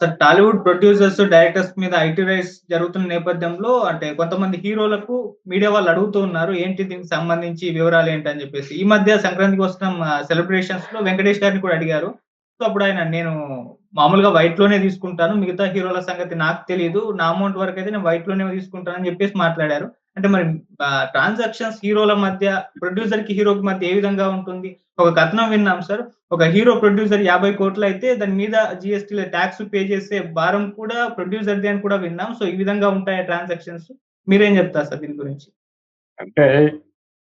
Sir Tollywood producers, directors మీద IT raids జరుగుతున్న నేపథ్యంలో అంటే కొంతమంది హీరోలకు మీడియా వాళ్ళు అడుగుతూ ఉన్నారు. ఏంటి దీనికి సంబంధించి వివరాలేంటని జెప్పేసి. ఈ మధ్య సంక్రాంతికి వస్తున్న సెలబ్రేషన్స్‌లో వెంకటేష్ గారిని కూడా అడిగారు. సో, అప్పుడాయన నేను మామూలుగా వైట్‌లోనే తీసుకుంటాను. మిగతా హీరోల సంగతి నాకు తెలీదు. నా అమౌంట్ వరకైతే నేను వైట్‌లోనే తీసుకుంటానని జెప్పేసి మాట్లాడారు. అంటే మరి ట్రాన్సాక్షన్స్ హీరోల మధ్య, ప్రొడ్యూసర్‌కి, హీరోకి మధ్య ఏ విధంగా ఉంటుంది? ఒక కథనం విన్నాం సార్. ఒక హీరో ప్రొడ్యూసర్ 50,00,00,000 అయితే దాని మీద జీఎస్టీ‌లో టాక్స్ పే చేసే భారం కూడా ప్రొడ్యూసర్‌దే అని కూడా విన్నాం. సో, ఈ విధంగా ఉంటాయా ట్రాన్సాక్షన్స్? మీరేం చెప్తారు సార్ దీని గురించి? అంటే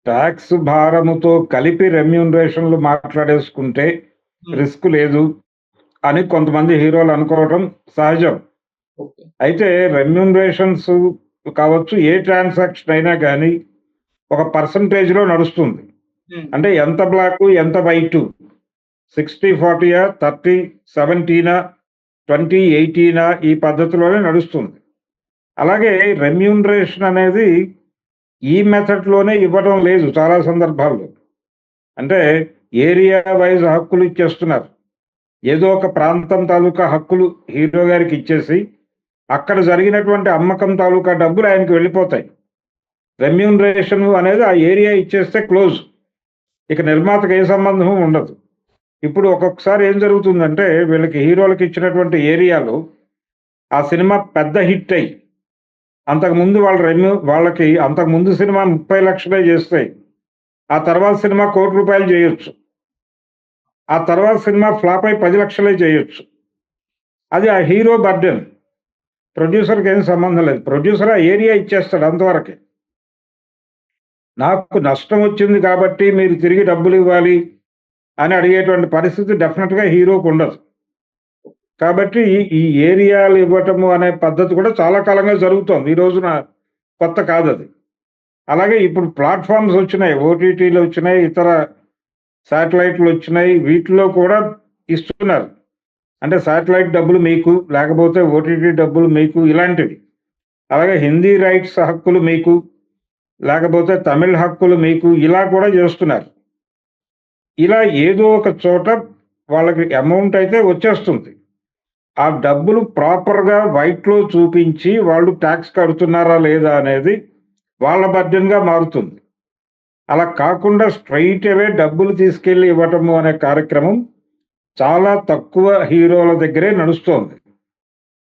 టాక్స్ భారముతో కలిపి రెమ్యూనరేషన్‌లు మాట్లాడేసుకుంటే హ్మ్. రిస్క్ లేదు అని కొంతమంది హీరోలు అనుకోవడం సహజం. ఓకే. అయితే రెమ్యూనరేషన్స్ కావచ్చు, ఏ ట్రాన్సాక్షన్ అయినా గానీ ఒక పర్సెంటేజ్‌లో నడుస్తుంది. హ్మ్. అంటే ఎంత బ్లాకు, ఎంత వైటు, 60-40 30-70 20-80 ఈ పద్ధతిలోనే నడుస్తుంది. అలాగే రెమ్యూనరేషన్ అనేది ఈ మెథడ్‌లోనే ఇవ్వడం లేదు చాలా సందర్భాల్లో. అంటే ఏరియా వైస్ హక్కులు ఇచ్చేస్తున్నారు. ఏదో ఒక ప్రాంతం తాలూకా హక్కులు హీరో గారికి ఇచ్చేసి, అక్కడ జరిగినటువంటి అమ్మకం తాలూకా డబ్బులు ఆయనకి వెళ్ళిపోతాయి. రెమ్యూనరేషన్ అనేది ఆ ఏరియా ఇచ్చేస్తే క్లోజ్. ఇక నిర్మాతకు ఏ సంబంధం ఉండదు. ఇప్పుడు ఒక్కొక్కసారి ఏం జరుగుతుందంటే వీళ్ళకి హీరోలకి ఇచ్చినటువంటి ఏరియాలో ఆ సినిమా పెద్ద హిట్ అయ్యి అంతకుముందు వాళ్ళకి అంతకుముందు సినిమా 30,00,000 చేస్తాయి. ఆ తర్వాత సినిమా ₹1,00,00,000 చేయొచ్చు. ఆ తర్వాత సినిమా ఫ్లాప్ అయి 10,00,000 చేయొచ్చు. అది ఆ హీరో బర్డెన్. ప్రొడ్యూసర్‌కి ఏం సంబంధం లేదు. ప్రొడ్యూసర్ ఆ ఏరియా ఇచ్చేస్తాడు అంతవరకే. నాకు నష్టం వచ్చింది కాబట్టి మీరు తిరిగి డబ్బులు ఇవ్వాలి అని అడిగేటువంటి పరిస్థితి డెఫినెట్‌గా హీరోకు ఉండదు. కాబట్టి ఈ ఏరియాలు ఇవ్వటము అనే పద్ధతి కూడా చాలా కాలంగా జరుగుతోంది. ఈ రోజున కొత్త కాదది. అలాగే ఇప్పుడు ప్లాట్‌ఫార్మ్స్ వచ్చినాయి. ఓటీటీలు వచ్చినాయి. ఇతర శాటిలైట్‌లు వచ్చినాయి. వీటిలో కూడా ఇస్తున్నారు. అంటే శాటిలైట్ డబ్బులు మీకు, లేకపోతే ఓటీటీ డబ్బులు మీకు ఇలాంటివి. అలాగే హిందీ రైట్స్ హక్కులు మీకు, లేకపోతే తమిళ్ హక్కులు మీకు ఇలా కూడా చేస్తున్నారు. ఇలా ఏదో ఒక చోట వాళ్ళకి అమౌంట్ అయితే వచ్చేస్తుంది. ఆ డబ్బులు ప్రాపర్‌గా వైట్‌లో చూపించి వాళ్ళు టాక్స్ కడుతున్నారా లేదా అనేది వాళ్ళ బర్డెన్‌గా మారుతుంది. అలా కాకుండా స్ట్రెయిట్ అవే డబ్బులు తీసుకెళ్ళి ఇవ్వటము అనే కార్యక్రమం చాలా తక్కువ హీరోల దగ్గరే నడుస్తోంది.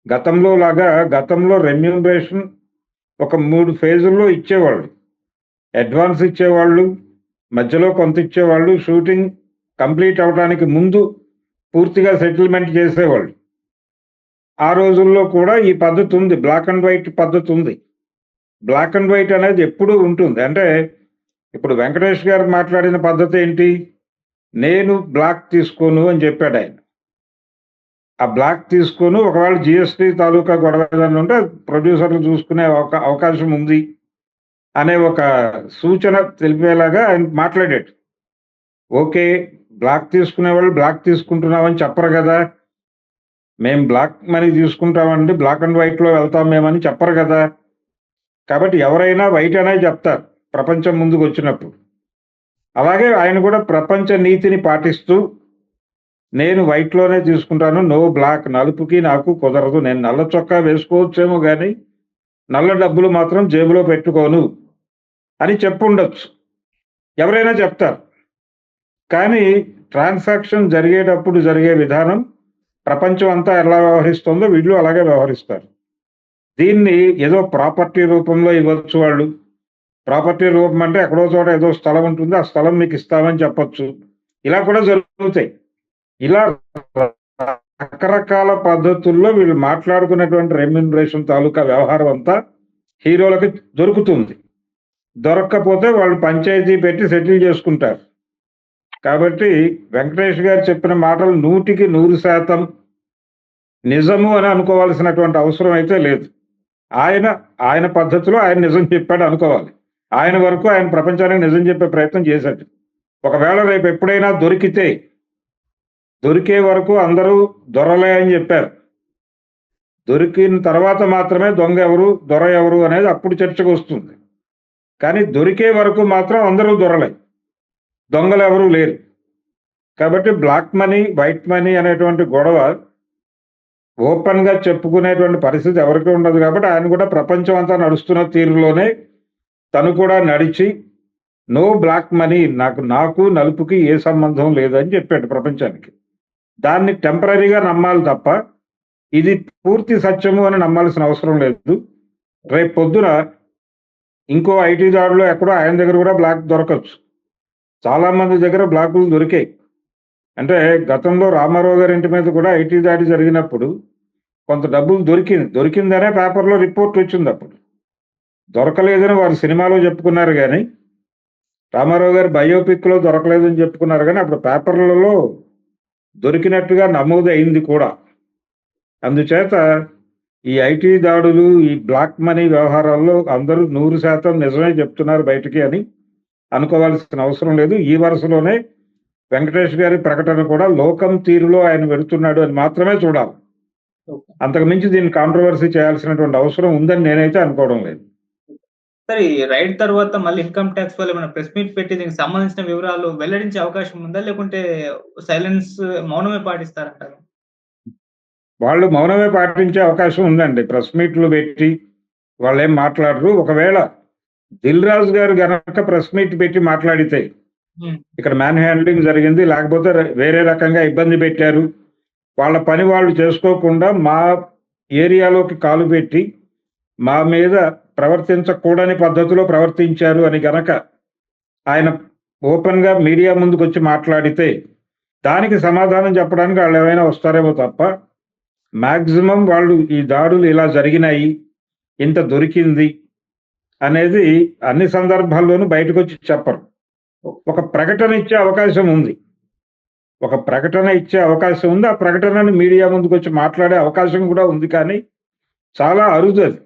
గతంలో రెమ్యూనరేషన్ ఒక 3 ఫేజుల్లో ఇచ్చేవాళ్ళు. అడ్వాన్స్ ఇచ్చేవాళ్ళు, మధ్యలో కొంత ఇచ్చేవాళ్ళు, షూటింగ్ కంప్లీట్ అవ్వడానికి ముందు పూర్తిగా సెటిల్మెంట్ చేసేవాళ్ళు. ఆ రోజుల్లో కూడా ఈ పద్ధతి ఉంది. బ్లాక్ అండ్ వైట్ పద్ధతి ఉంది. బ్లాక్ అండ్ వైట్ అనేది ఎప్పుడూ ఉంటుంది. అంటే ఇప్పుడు వెంకటేష్ గారు మాట్లాడిన పద్ధతి ఏంటి? నేను బ్లాక్ తీసుకోను అని చెప్పాడాయన. ఆ బ్లాక్ తీసుకోను, ఒకవేళ జీఎస్టీ తాలూకా గొడవ ఏదైనా ఉంటే ప్రొడ్యూసర్లు చూసుకునే అవకాశం ఉంది అనే ఒక సూచన తెలిపేలాగా ఆయన మాట్లాడాడు. ఓకే. బ్లాక్ తీసుకునేవాళ్ళు బ్లాక్ తీసుకుంటున్నామని చెప్పరు గదా! మేము బ్లాక్ మనీ తీసుకుంటామండి. బ్లాక్ అండ్ వైట్‌లో వెళ్తాం మేమని చెప్పరు గదా! కాబట్టి ఎవరైనా వైట్ అనే చెప్తారు ప్రపంచం ముందుకొచ్చినప్పుడు. అలాగే ఆయన కూడా ప్రపంచ నీతిని పాటిస్తూ నేను వైట్‌లోనే తీసుకుంటాను. నో బ్లాక్, నలుపుకి నాకు కుదరదు. నేను నల్ల చొక్కా వేసుకోవచ్చేమో గానీ, నల్ల డబ్బులు మాత్రం జేబులో పెట్టుకోను అని చెప్పుండొచ్చు. ఎవరైనా చెప్తారు. కానీ ట్రాన్సాక్షన్ జరిగేటప్పుడు జరిగే విధానం ప్రపంచం అంతా ఎలా వ్యవహరిస్తుందో వీళ్ళు అలాగే వ్యవహరిస్తారు. దీన్ని ఏదో ప్రాపర్టీ రూపంలో ఇవ్వచ్చు వాళ్ళు. ప్రాపర్టీ రూపం అంటే ఎక్కడో చోట ఏదో స్థలం ఉంటుంది. ఆ స్థలం మీకు ఇస్తామని చెప్పొచ్చు. ఇలా కూడా జరుగుతాయి. ఇలా రకరకాల పద్ధతుల్లో వీళ్ళు మాట్లాడుకున్నటువంటి రెమ్యూనరేషన్ తాలూకా వ్యవహారం అంతా హీరోలకి దొరుకుతుంది. దొరక్కపోతే వాళ్ళు పంచాయతీ పెట్టి సెటిల్ చేసుకుంటారు. కాబట్టి వెంకటేష్ గారు చెప్పిన మాటలు 100% నిజము అని అనుకోవాల్సినటువంటి అవసరం అయితే లేదు. ఆయన పద్ధతిలో ఆయన నిజం చెప్పాడు అనుకోవాలి. ఆయన వరకు ఆయన ప్రపంచానికి నిజం చెప్పే ప్రయత్నం చేశాడు. ఒకవేళ రేపు ఎప్పుడైనా దొరికే వరకు అందరూ దొరలే అని చెప్పారు. దొరికిన తర్వాత మాత్రమే దొంగ ఎవరు, దొర ఎవరు అనేది అప్పుడు చర్చకు వస్తుంది. కానీ దొరికే వరకు మాత్రం అందరూ దొరలే. దొంగలెవరూ లేరు. కాబట్టి బ్లాక్ మనీ, వైట్ మనీ అనేటువంటి గొడవ ఓపెన్‌గా చెప్పుకునేటువంటి పరిస్థితి ఎవరికీ ఉండదు కాబట్టి ఆయన కూడా ప్రపంచం అంతా నడుస్తున్న తీరులోనే తను కూడా నడిచి నో బ్లాక్ మనీ నాకు నలుపుకి ఏ సంబంధం లేదని చెప్పాడు ప్రపంచానికి. దాన్ని టెంపరరీగా నమ్మాలి తప్ప ఇది పూర్తి సత్యము అని నమ్మాల్సిన అవసరం లేదు. రేపు పొద్దున ఇంకో ఐటీ దాడిలో ఎక్కడో ఆయన దగ్గర కూడా బ్లాక్ దొరకచ్చు. చాలా మంది దగ్గర బ్లాకులు దొరికాయి. అంటే గతంలో రామారావు గారి ఇంటి మీద కూడా ఐటీ దాడి జరిగినప్పుడు కొంత డబ్బులు దొరికిందనే పేపర్‌లో రిపోర్ట్ వచ్చిందప్పుడు. దొరకలేదని వారు సినిమాలో చెప్పుకున్నారు గానీ, రామారావు గారి బయోపిక్‌లో దొరకలేదని చెప్పుకున్నారు గానీ, అప్పుడు పేపర్‌లలో దొరికినట్టుగా నమోదయింది కూడా. అందుచేత ఈ ఐటీ దాడులు, ఈ బ్లాక్ మనీ వ్యవహారాల్లో అందరూ 100% నిజమే చెప్తున్నారు బయటికి అని అనుకోవాల్సిన అవసరం లేదు. ఈ వరుసలోనే వెంకటేష్ గారి ప్రకటన కూడా లోకం తీరులో ఆయన వెళుతున్నాడు అని మాత్రమే చూడాలి. ఓకే. అంతకు మించి దీన్ని కాంట్రోవర్సీ చేయాల్సినటువంటి అవసరం ఉందని నేనైతే అనుకోవడం లేదు. సరే ఈ రైడ్ తర్వాత మళ్ళీ ఇన్‌కమ్ టాక్స్ వాళ్ళు ఏమైనా ప్రెస్ మీట్ పెట్టి దీనికి సంబంధించిన వివరాలు వెల్లడించే అవకాశం ఉందా? లేకుంటే సైలెన్స్ మౌనమే పాటిస్తారంటారా? వాళ్ళు మౌనమే పాటించే అవకాశం ఉందండి. ప్రెస్ మీట్లు పెట్టి వాళ్ళేం మాట్లాడరు. ఒకవేళ దిల్ రాజు గారు గనక ప్రెస్ మీట్ పెట్టి మాట్లాడితే హ్మ్. ఇక్కడ మ్యాన్ హ్యాండ్లింగ్ జరిగింది, లేకపోతే వేరే రకంగా ఇబ్బంది పెట్టారు, వాళ్ళ పని వాళ్ళు చేసుకోకుండా మా ఏరియాలోకి కాలు పెట్టి మా మీద ప్రవర్తించకూడని పద్ధతిలో ప్రవర్తించారు అని గనక ఆయన ఓపెన్‌గా మీడియా ముందుకొచ్చి మాట్లాడితే దానికి సమాధానం చెప్పడానికి వాళ్ళు ఏమైనా వస్తారేమో తప్ప మాక్సిమం వాళ్ళు ఈ దాడులు ఇలా జరిగినాయి, ఇంత దొరికింది అనేది అన్ని సందర్భాల్లోనూ బయటకొచ్చి చెప్పరు. ఒక ప్రకటన ఇచ్చే అవకాశం ఉంది. ఒక ప్రకటన ఇచ్చే అవకాశం ఉంది. ఆ ప్రకటనని మీడియా ముందుకొచ్చి మాట్లాడే అవకాశం కూడా ఉంది. కానీ చాలా అరుదది.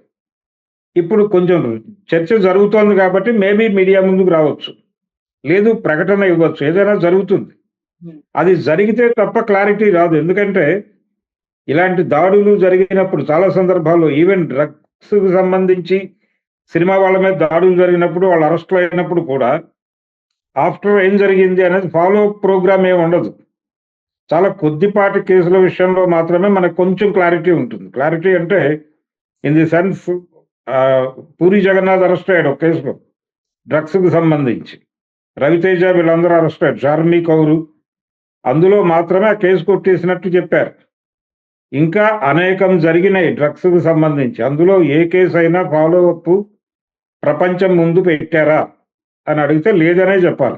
ఇప్పుడు కొంచెం చర్చ జరుగుతోంది కాబట్టి మేబీ మీడియా ముందుకు రావచ్చు. లేదు ప్రకటన ఇవ్వచ్చు. ఏదైనా జరుగుతుంది. హ్మ్. అది జరిగితే తప్ప క్లారిటీ రాదు. ఎందుకంటే ఇలాంటి దాడులు జరిగినప్పుడు చాలా సందర్భాల్లో ఈవెన్ డ్రగ్స్‌కి సంబంధించి సినిమా వాళ్ళ మీద దాడులు జరిగినప్పుడు వాళ్ళు అరెస్ట్‌లు అయినప్పుడు కూడా ఆఫ్టర్ ఏం జరిగింది అనేది ఫాలో అప్ ప్రోగ్రామ్ ఏమి ఉండదు. చాలా కొద్దిపాటి కేసుల విషయంలో మాత్రమే మనకు కొంచెం క్లారిటీ ఉంటుంది. క్లారిటీ అంటే in the sense Puri Jagannath arrest అయ్యాడు ఒక కేసులో డ్రగ్స్‌కి సంబంధించి. రవితేజ వీళ్ళందరూ అరెస్ట్ అయ్యారు. చార్మి కౌరు అందులో మాత్రమే ఆ కేసు కొట్టేసినట్టు చెప్పారు. ఇంకా అనేకం జరిగినాయి డ్రగ్స్‌కి సంబంధించి. అందులో ఏ కేసు అయినా ఫాలో అప్ ప్రపంచం ముందు పెట్టారా అని అడిగితే లేదనే చెప్పాలి.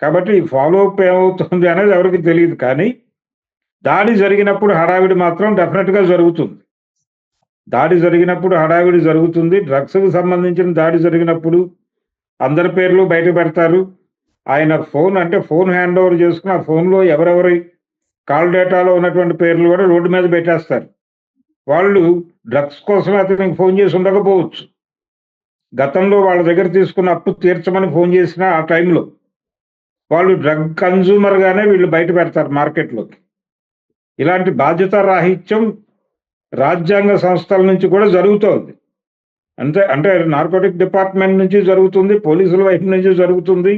కాబట్టి ఈ ఫాలో అప్ ఏమవుతుంది అనేది ఎవరికీ తెలీదు. కానీ దాడి జరిగినప్పుడు హడావిడి మాత్రం డెఫినెట్‌గా జరుగుతుంది. దాడి జరిగినప్పుడు హడావిడి జరుగుతుంది. డ్రగ్స్‌కి సంబంధించిన దాడి జరిగినప్పుడు అందరి పేర్లు బయట పెడతారు. ఆయన ఫోన్ హ్యాండ్ ఓవర్ చేసుకుని ఆ ఫోన్‌లో ఎవరెవరి కాల్ డేటాలో ఉన్నటువంటి పేర్లు కూడా రోడ్డు మీద పెట్టేస్తారు. వాళ్ళు డ్రగ్స్ కోసమే అతనికి ఫోన్ చేసి ఉండకపోవచ్చు. గతంలో వాళ్ళ దగ్గర తీసుకున్న అప్పు తీర్చమని ఫోన్ చేసినా ఆ టైంలో వాళ్ళు డ్రగ్ కన్జ్యూమర్‌గానే వీళ్ళు బయట పెడతారు మార్కెట్‌లోకి. ఇలాంటి బాధ్యతారాహిత్యం రాజ్యాంగ సంస్థల నుంచి కూడా జరుగుతోంది. అంటే నార్కోటిక్ డిపార్ట్‌మెంట్ నుంచి జరుగుతుంది. పోలీసుల వైపు నుంచి జరుగుతుంది.